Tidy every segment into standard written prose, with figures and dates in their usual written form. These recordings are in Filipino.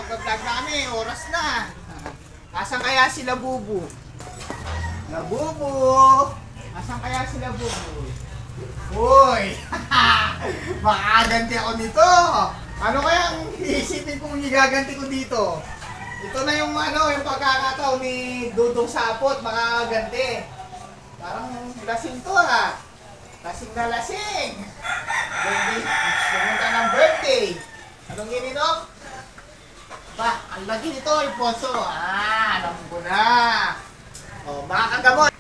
makapag-vlog na kami. Oras na. Asan kaya sila Bubu? Labubu! Asan kaya sila Bubu? Uy! Makaganti ako nito! Ano kaya iisipin kong igaganti ko dito? Ito na yung yung pagkakataon ni Dudong Sapot, makaganti. Parang lasing to ha. Lasing na lasing. Pumunta ng birthday. Anong ininom? Ba, ang lagi nito, Alfonso. Alam ko na. O, makakagamot.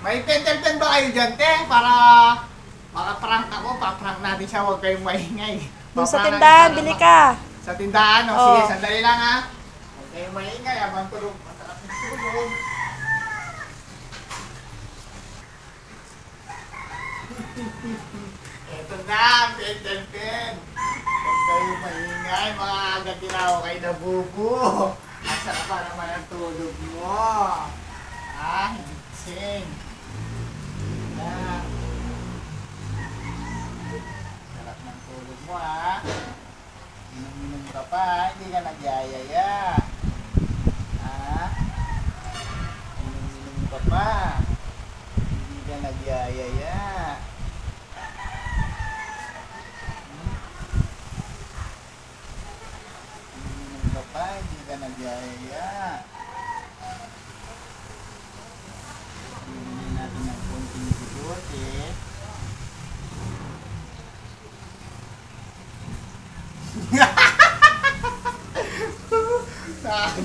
May pen ba kayo dyan, te? Para makaprank ako, paprank natin siya, huwag kayong maingay. Sa tindahan, bili ka. Sa tindahan, Oh. Sige, sandali lang ha. Huwag kayong maingay, abang tulog. Masarap ng tulog. Ito na, pen. Huwag kayong maingay, makakagati na ako kay Nabubu. Ang sarap pa naman ang tulog mo. Sing. Sarap ng tulog mo Inom ka pa, hindi ka nagyayaya. Inom ka pa. Hindi ka nagyayaya. Inom ka pa, hindi ka nagyayaya. Inumin natin ng konting bigote.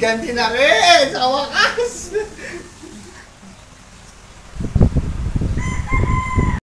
Ganti na rin sa wakas.